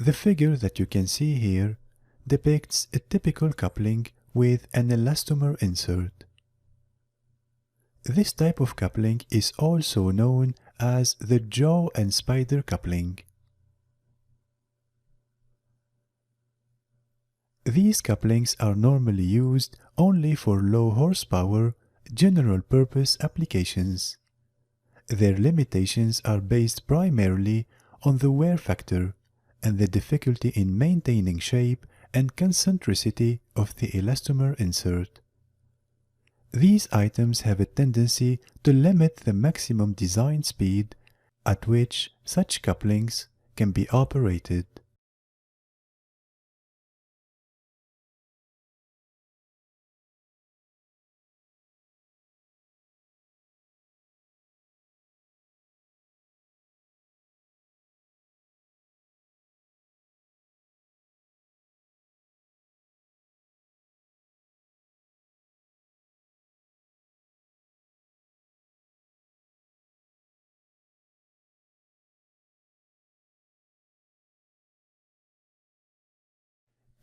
The figure that you can see here depicts a typical coupling with an elastomer insert. This type of coupling is also known as the jaw and spider coupling. These couplings are normally used only for low horsepower, general-purpose applications. Their limitations are based primarily on the wear factor and the difficulty in maintaining shape and concentricity of the elastomer insert. These items have a tendency to limit the maximum design speed at which such couplings can be operated.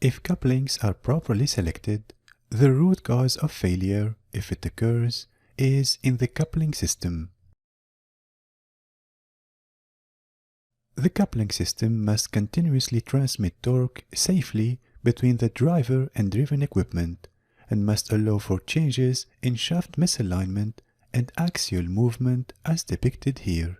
If couplings are properly selected, the root cause of failure, if it occurs, is in the coupling system. The coupling system must continuously transmit torque safely between the driver and driven equipment and must allow for changes in shaft misalignment and axial movement as depicted here.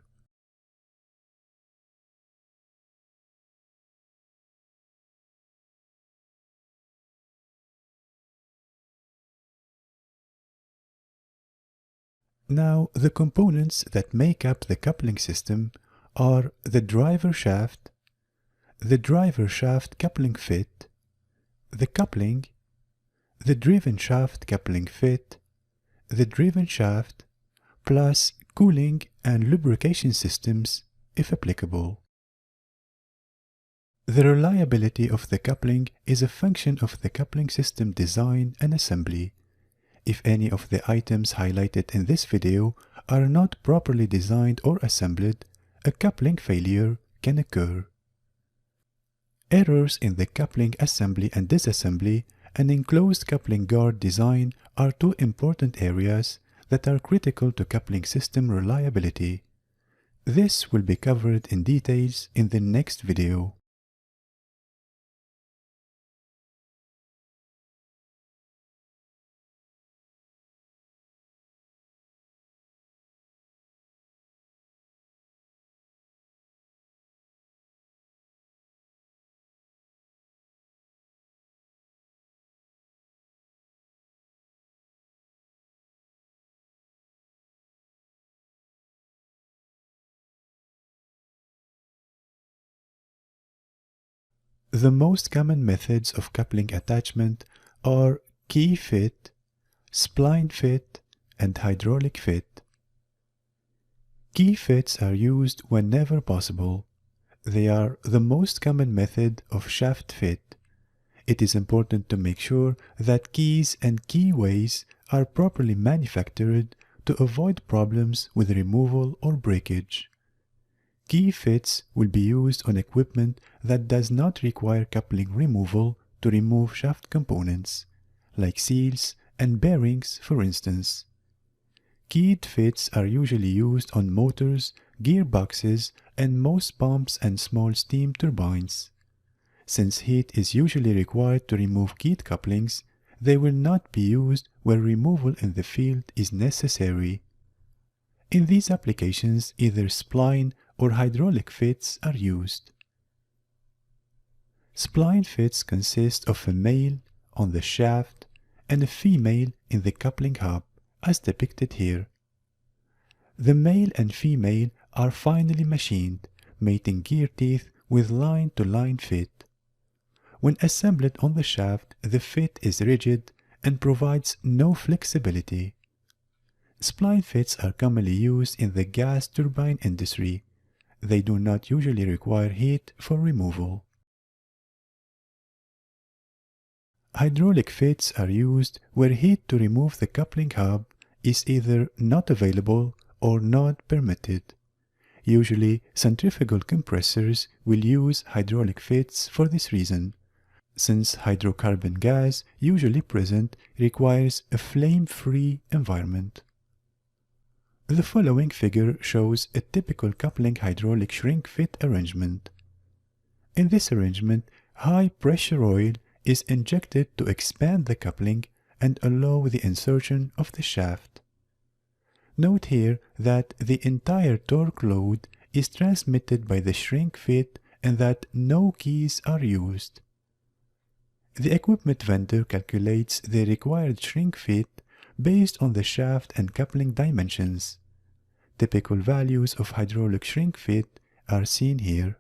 Now, the components that make up the coupling system are the driver shaft coupling fit, the coupling, the driven shaft coupling fit, the driven shaft, plus cooling and lubrication systems if applicable. The reliability of the coupling is a function of the coupling system design and assembly. If any of the items highlighted in this video are not properly designed or assembled, a coupling failure can occur. Errors in the coupling assembly and disassembly and enclosed coupling guard design are two important areas that are critical to coupling system reliability. This will be covered in details in the next video. The most common methods of coupling attachment are key fit, spline fit, and hydraulic fit. Key fits are used whenever possible. They are the most common method of shaft fit. It is important to make sure that keys and keyways are properly manufactured to avoid problems with removal or breakage. Key fits will be used on equipment that does not require coupling removal to remove shaft components, like seals and bearings, for instance. Keyed fits are usually used on motors, gearboxes, and most pumps and small steam turbines. Since heat is usually required to remove keyed couplings, they will not be used where removal in the field is necessary. In these applications, either spline or hydraulic fits are used. Spline fits consist of a male on the shaft and a female in the coupling hub, as depicted here. The male and female are finely machined, mating gear teeth with line-to-line fit. When assembled on the shaft, the fit is rigid and provides no flexibility. Spline fits are commonly used in the gas turbine industry. They do not usually require heat for removal. Hydraulic fits are used where heat to remove the coupling hub is either not available or not permitted. Usually, centrifugal compressors will use hydraulic fits for this reason, since hydrocarbon gas usually present requires a flame-free environment. The following figure shows a typical coupling hydraulic shrink fit arrangement. In this arrangement, high-pressure oil is injected to expand the coupling and allow the insertion of the shaft. Note here that the entire torque load is transmitted by the shrink fit and that no keys are used. The equipment vendor calculates the required shrink fit based on the shaft and coupling dimensions. Typical values of hydraulic shrink fit are seen here.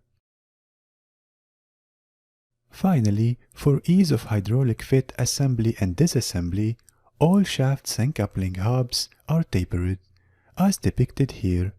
Finally, for ease of hydraulic fit assembly and disassembly, all shafts and coupling hubs are tapered, as depicted here.